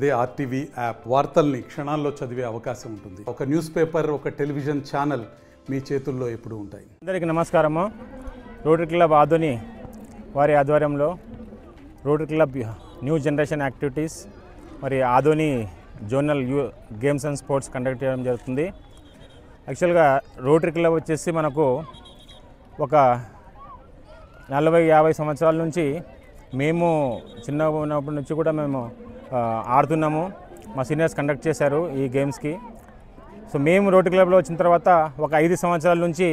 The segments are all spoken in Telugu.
అదే ఆర్టీవీ యాప్ వార్తల్ని క్షణాల్లో చదివే అవకాశం ఉంటుంది. ఒక న్యూస్ పేపర్, ఒక టెలివిజన్ ఛానల్ మీ చేతుల్లో ఎప్పుడూ ఉంటాయి. అందరికీ నమస్కారము. రోటరీ క్లబ్ ఆదోని వారి ఆధ్వర్యంలో Rotary club new generation activities మరి Adoni zonal games and sports conduct చేయడం జరుగుతుంది. యాక్చువల్గా రోటరీ క్లబ్ వచ్చేసి మనకు ఒక 40-50 సంవత్సరాల నుంచి మేము చిన్నగా ఉన్నప్పటి నుంచి కూడా మేము ఆడుతున్నాము. మా సీనియర్స్ కండక్ట్ చేశారు ఈ గేమ్స్కి. సో మేము రోటరీ క్లబ్లో వచ్చిన తర్వాత ఒక 5 సంవత్సరాల నుంచి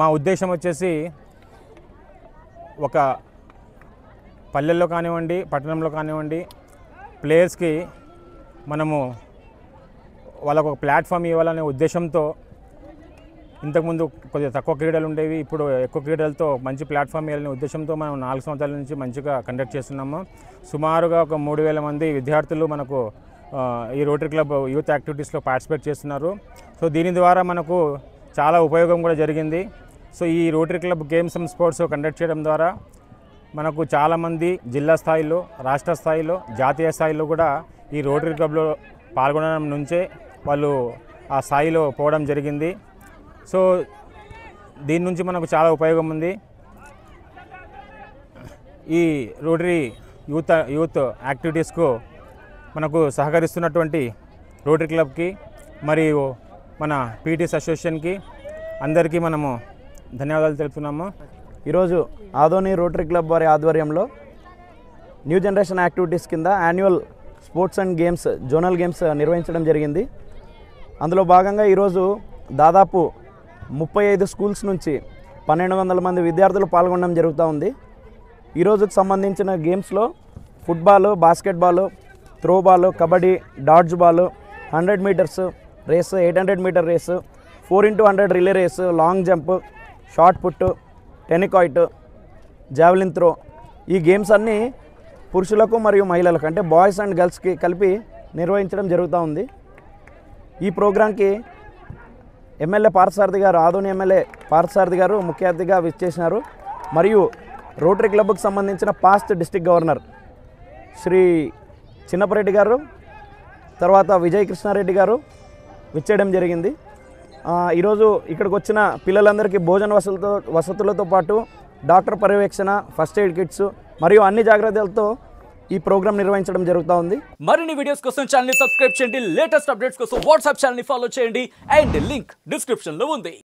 మా ఉద్దేశం వచ్చేసి ఒక పల్లెల్లో కానివ్వండి, పట్టణంలో కానివ్వండి, ప్లేయర్స్కి మనము వాళ్ళకు ఒక ప్లాట్ఫామ్ ఇవ్వాలనే ఉద్దేశంతో ఇంతకుముందు కొద్దిగా తక్కువ క్రీడలు ఉండేవి, ఇప్పుడు ఎక్కువ క్రీడలతో మంచి ప్లాట్ఫామ్ ఇవ్వాలనే ఉద్దేశంతో మనం 4 సంవత్సరాల నుంచి మంచిగా కండక్ట్ చేస్తున్నాము. సుమారుగా ఒక 3000 మంది విద్యార్థులు మనకు ఈ రోటరీ క్లబ్ యూత్ యాక్టివిటీస్లో పార్టిసిపేట్ చేస్తున్నారు. సో దీని ద్వారా మనకు చాలా ఉపయోగం కూడా జరిగింది. సో ఈ rotary club games and sports conduct చేయడం ద్వారా మనకు చాలామంది జిల్లా స్థాయిలో, రాష్ట్ర స్థాయిలో, జాతీయ స్థాయిలో కూడా ఈ రోటరీ క్లబ్లో పాల్గొనడం నుంచే వాళ్ళు ఆ స్థాయిలో పోవడం జరిగింది. సో దీని నుంచి మనకు చాలా ఉపయోగం ఉంది. ఈ రోటరీ యూత్ యాక్టివిటీస్కు మనకు సహకరిస్తున్నటువంటి రోటరీ క్లబ్కి మరియు మన పీటీస్ అసోసియేషన్కి అందరికీ మనము ధన్యవాదాలు తెలుపుతున్నాము. ఈరోజు ఆదోని రోటరీ క్లబ్ వారి ఆధ్వర్యంలో న్యూ జనరేషన్ యాక్టివిటీస్ కింద annual sports and games zonal games నిర్వహించడం జరిగింది. అందులో భాగంగా ఈరోజు దాదాపు 35 స్కూల్స్ నుంచి 1200 మంది విద్యార్థులు పాల్గొనడం జరుగుతూ ఉంది. ఈరోజుకు సంబంధించిన గేమ్స్లో football, basketball, throwball, kabaddi, dodge ball, 100 meters race, 800 meter race, 4x100 relay race, long jump, shot put, tenikoit, javelin throw, ఈ గేమ్స్ అన్నీ పురుషులకు మరియు మహిళలకు అంటే బాయ్స్ అండ్ గర్ల్స్కి కలిపి నిర్వహించడం జరుగుతూ ఉంది. ఈ ప్రోగ్రాంకి ఎమ్మెల్యే పార్థసారథి గారు, ఆదోని ఎమ్మెల్యే పార్థసారథి గారు ముఖ్య అతిథిగా విచ్చేసినారు. మరియు రోటరీ క్లబ్కు సంబంధించిన past district governor Shri Chinnapareddy గారు, తర్వాత విజయ్ కృష్ణారెడ్డి గారు విచ్చేయడం జరిగింది. ఈరోజు ఇక్కడికి వచ్చిన పిల్లలందరికీ భోజన వసతులతో పాటు డాక్టర్ పర్యవేక్షణ, ఫస్ట్ ఎయిడ్ కిట్స్ మరియు అన్ని జాగ్రత్తలతో ఈ ప్రోగ్రామ్ నిర్వహించడం జరుగుతూ ఉంది. మరిన్ని వీడియోస్ కోసం ఛానల్ ని సబ్స్క్రైబ్ చేయండి. లేటెస్ట్ అప్డేట్స్ కోసం వాట్సాప్ ఛానల్ ని ఫాలో చేయండి. అండ్ లింక్ డిస్క్రిప్షన్ లో ఉంది.